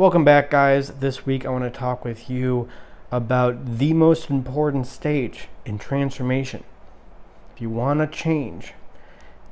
Welcome back, guys. This week I want to talk with you about the most important stage in transformation. If you want to change,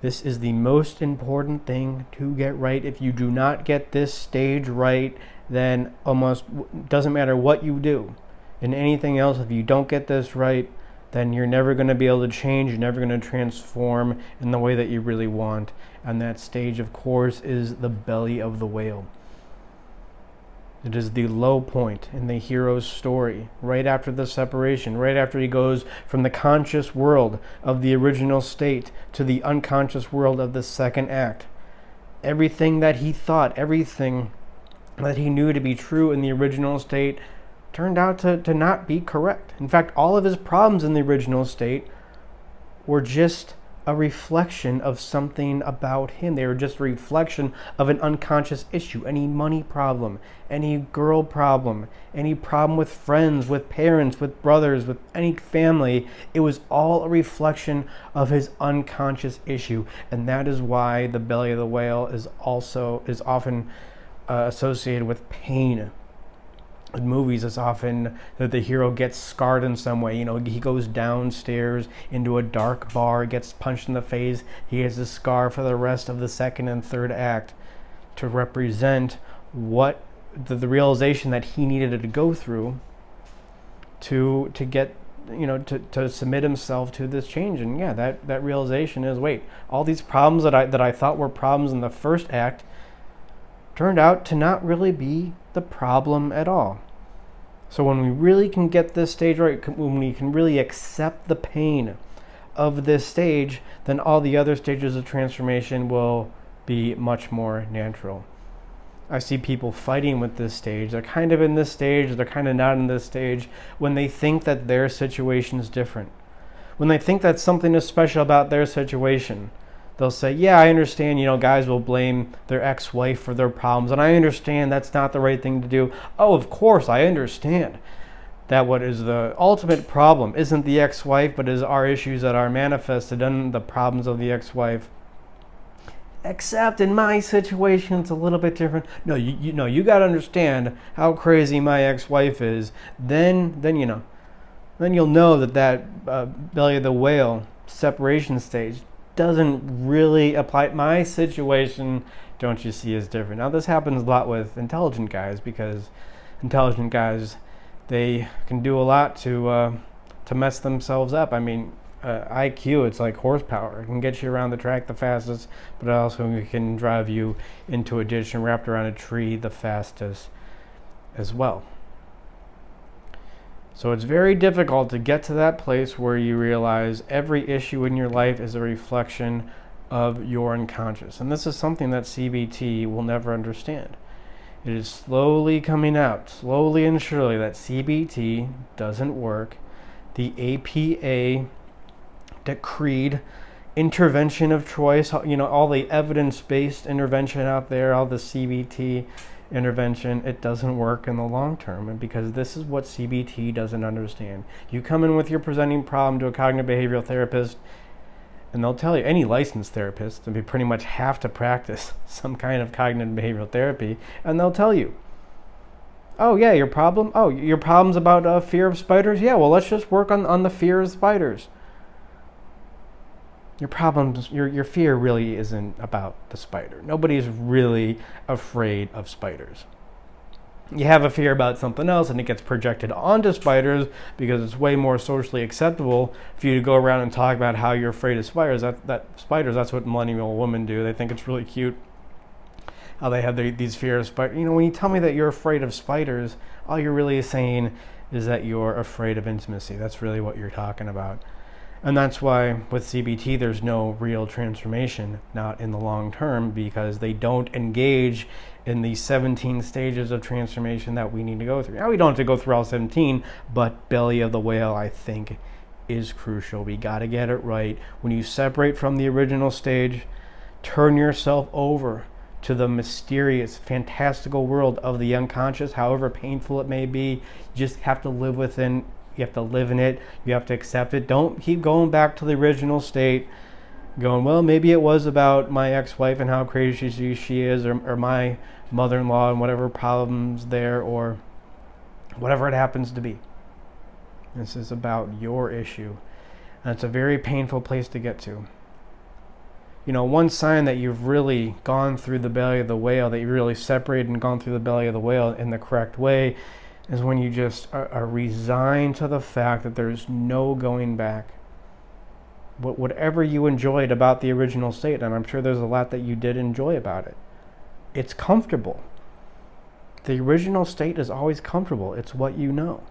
this is the most important thing to get right. If you do not get this stage right, then almost doesn't matter what you do in anything else. If you don't get this right, then you're never going to be able to change. You're never going to transform in the way that you really want. And that stage, of course, is the belly of the whale. It is the low point in the hero's story, right after the separation, right after he goes from the conscious world of the original state to the unconscious world of the second act. Everything that he thought, everything that he knew to be true in the original state turned out to not be correct. In fact, all of his problems in the original state were just a reflection of something about him. They were just a reflection of an unconscious issue. Any money problem, any girl problem, any problem with friends, with parents, with brothers, with any family. It was all a reflection of his unconscious issue. And that is why the belly of the whale is often associated with pain. In movies, it's often that the hero gets scarred in some way. He goes downstairs into a dark bar, gets punched in the face. He has a scar for the rest of the second and third act to represent what the realization that he needed to go through to get, to submit himself to this change. And yeah, that realization is, wait, all these problems that I thought were problems in the first act turned out to not really be the problem at all. So when we really can get this stage right, when we can really accept the pain of this stage, then all the other stages of transformation will be much more natural. I see people fighting with this stage. They're kind of in this stage, they're kind of not in this stage, when they think that their situation is different. When they think that something is special about their situation. They'll say, yeah, I understand, guys will blame their ex-wife for their problems, and I understand that's not the right thing to do. Oh, of course, I understand that what is the ultimate problem isn't the ex-wife, but is our issues that are manifested in the problems of the ex-wife. Except in my situation, it's a little bit different. No, you got to understand how crazy my ex-wife is. Then you'll know that belly of the whale separation stage doesn't really apply. My situation, don't you see, is different. Now, this happens a lot with intelligent guys, because intelligent guys, they can do a lot to mess themselves up. I mean, IQ, it's like horsepower. It can get you around the track the fastest, but also can drive you into a ditch and wrapped around a tree the fastest as well. So it's very difficult to get to that place where you realize every issue in your life is a reflection of your unconscious. And this is something that CBT will never understand. It is slowly coming out, slowly and surely, that CBT doesn't work. The APA decreed intervention of choice, all the evidence-based intervention out there, all the CBT intervention, it doesn't work in the long term. And because this is what CBT doesn't understand. You come in with your presenting problem to a cognitive behavioral therapist, and they'll tell you, any licensed therapist, and we pretty much have to practice some kind of cognitive behavioral therapy, and they'll tell you, oh yeah, your problem's about fear of spiders? Yeah, well, let's just work on the fear of spiders. Your problems, your fear really isn't about the spider. Nobody's really afraid of spiders. You have a fear about something else, and it gets projected onto spiders because it's way more socially acceptable for you to go around and talk about how you're afraid of spiders. That's what millennial women do. They think it's really cute how they have these fears of spiders. When you tell me that you're afraid of spiders, all you're really saying is that you're afraid of intimacy. That's really what you're talking about. And that's why with CBT there's no real transformation, not in the long term, because they don't engage in the 17 stages of transformation that we need to go through. Now, we don't have to go through all 17, but belly of the whale, I think, is crucial. We got to get it right. When you separate from the original stage, turn yourself over to the mysterious, fantastical world of the unconscious, however painful it may be. You just have to live You have to live in it. You have to accept it. Don't keep going back to the original state. going, well, maybe it was about my ex-wife and how crazy she is, or my mother-in-law and whatever problems there, or whatever it happens to be. This is about your issue. And it's a very painful place to get to. One sign that you've really gone through the belly of the whale, that you really separated and gone through the belly of the whale in the correct way, is when you just are resigned to the fact that there's no going back. Whatever you enjoyed about the original state, and I'm sure there's a lot that you did enjoy about it, it's comfortable. The original state is always comfortable. It's what you know.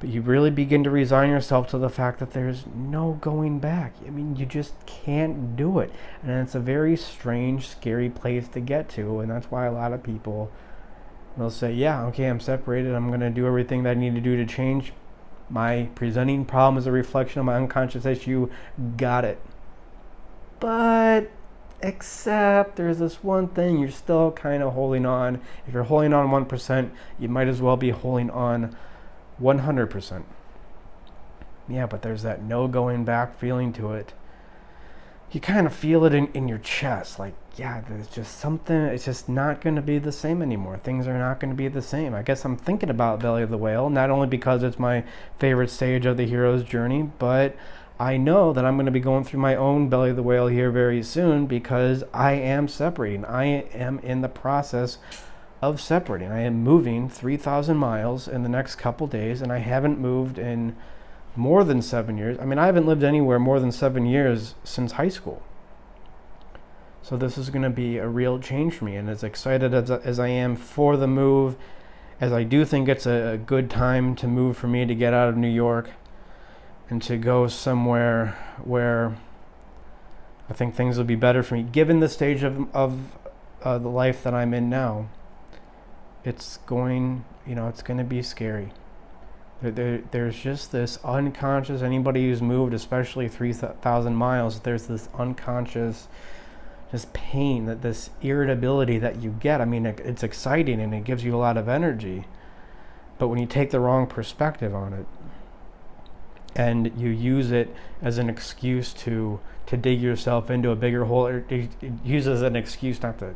But you really begin to resign yourself to the fact that there's no going back. You just can't do it. And it's a very strange, scary place to get to. And that's why a lot of people will say, yeah, okay, I'm separated. I'm going to do everything that I need to do to change. My presenting problem is a reflection of my unconscious issue. Got it. But except there's this one thing you're still kind of holding on. If you're holding on 1%, you might as well be holding on 100%. Yeah, but there's that no going back feeling to it. You kind of feel it in your chest, like, yeah, there's just something, it's just not going to be the same anymore. Things are not going to be the same. I guess I'm thinking about Belly of the Whale, not only because it's my favorite stage of the hero's journey, but I know that I'm going to be going through my own Belly of the Whale here very soon, because I am separating. I am in the process of separating. I am moving 3,000 miles in the next couple days, and I haven't moved in more than 7 years. I haven't lived anywhere more than 7 years since high school. So this is going to be a real change for me, and as excited as I am for the move, as I do think it's a good time to move for me to get out of New York and to go somewhere where I think things will be better for me, given the stage of the life that I'm in now. It's going to be scary. There's just this unconscious, anybody who's moved, especially 3,000 miles, there's this unconscious just pain, this irritability that you get. It's exciting and it gives you a lot of energy. But when you take the wrong perspective on it and you use it as an excuse to dig yourself into a bigger hole, or it uses an excuse not to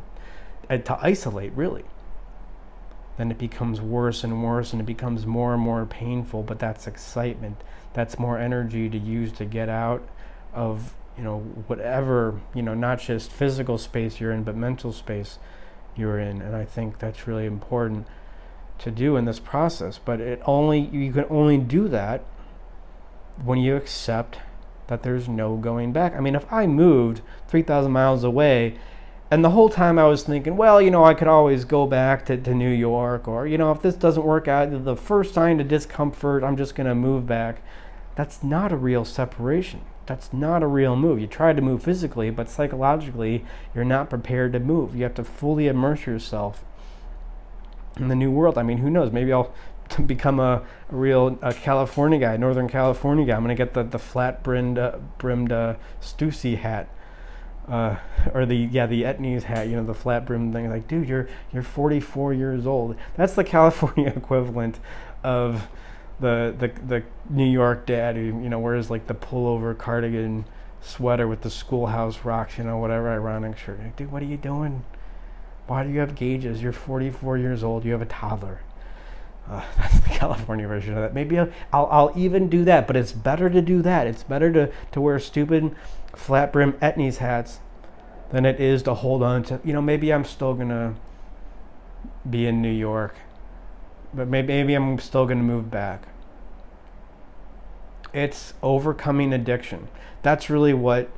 isolate, really, then it becomes worse and worse, and it becomes more and more painful. But that's excitement. That's more energy to use to get out of, whatever, not just physical space you're in, but mental space you're in. And I think that's really important to do in this process. But you can only do that when you accept that there's no going back. If I moved 3,000 miles away, and the whole time I was thinking, well, I could always go back to New York, or, if this doesn't work out, the first sign of discomfort, I'm just going to move back. That's not a real separation. That's not a real move. You try to move physically, but psychologically, you're not prepared to move. You have to fully immerse yourself in the new world. Who knows? Maybe I'll become a real California guy, Northern California guy. I'm going to get the flat-brimmed Stussy hat. Or the Etnies hat, the flat brim thing. Like, dude, you're 44 years old. That's the California equivalent of the New York dad who wears like the pullover cardigan sweater with the Schoolhouse Rocks, whatever ironic shirt. Like, dude, what are you doing? Why do you have gauges? You're 44 years old. You have a toddler. That's the California version of that. Maybe I'll even do that, but it's better to do that. It's better to wear stupid flat brim Etnies hats than it is to hold on to, maybe I'm still going to be in New York, but maybe I'm still going to move back. It's overcoming addiction. That's really what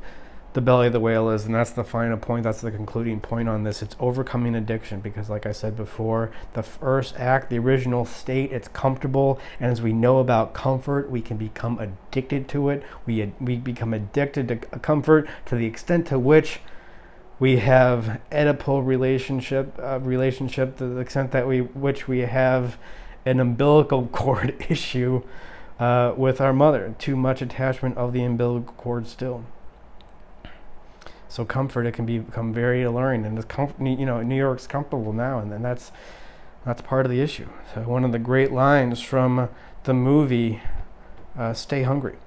the belly of the whale is, and that's the final point. That's the concluding point on this. It's overcoming addiction, because like I said before, the first act, the original state, it's comfortable, and as we know about comfort, we can become addicted to it. We become addicted to comfort to the extent to which we have Oedipal relationship, to the extent that we have an umbilical cord issue with our mother. Too much attachment of the umbilical cord still. So comfort, it can become very alluring, and New York's comfortable now, and then that's part of the issue. So one of the great lines from the movie Stay Hungry,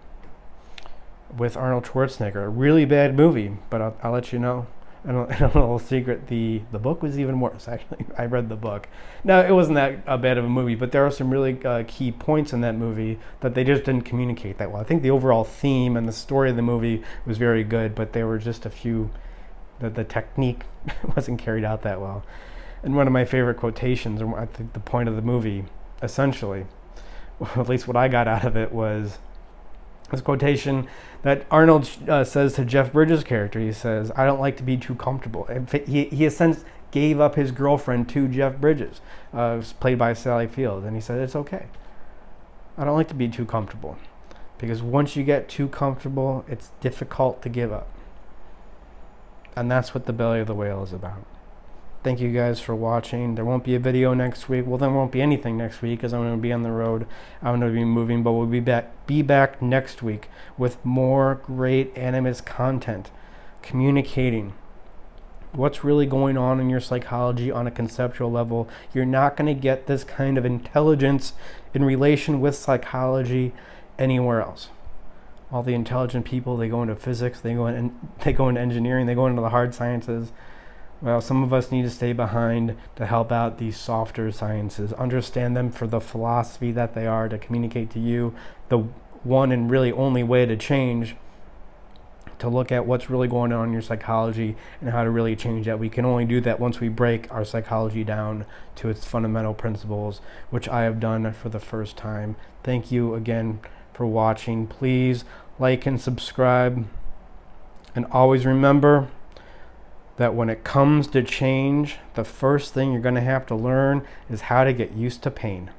with Arnold Schwarzenegger. A really bad movie, but I'll let you know. And a little secret, the book was even worse, actually. I read the book. Now, it wasn't that bad of a movie, but there are some really key points in that movie that they just didn't communicate that well. I think the overall theme and the story of the movie was very good, but there were just a few, the technique wasn't carried out that well. And one of my favorite quotations, and I think the point of the movie, essentially, at least what I got out of it, was this quotation that Arnold says to Jeff Bridges' character. He says, "I don't like to be too comfortable." He essentially gave up his girlfriend to Jeff Bridges, played by Sally Field, and he said, "It's okay. I don't like to be too comfortable, because once you get too comfortable, it's difficult to give up." And that's what The Belly of the Whale is about. Thank you guys for watching. There won't be a video next week. Well, there won't be anything next week because I'm going to be on the road. I'm going to be moving, but we'll be back next week with more great Animus content, communicating what's really going on in your psychology on a conceptual level. You're not going to get this kind of intelligence in relation with psychology anywhere else. All the intelligent people, they go into physics, they go into engineering, they go into the hard sciences. Well, some of us need to stay behind to help out these softer sciences, understand them for the philosophy that they are, to communicate to you the one and really only way to change, to look at what's really going on in your psychology and how to really change that. We can only do that once we break our psychology down to its fundamental principles, which I have done for the first time. Thank you again for watching. Please like and subscribe, and always remember that when it comes to change, the first thing you're going to have to learn is how to get used to pain.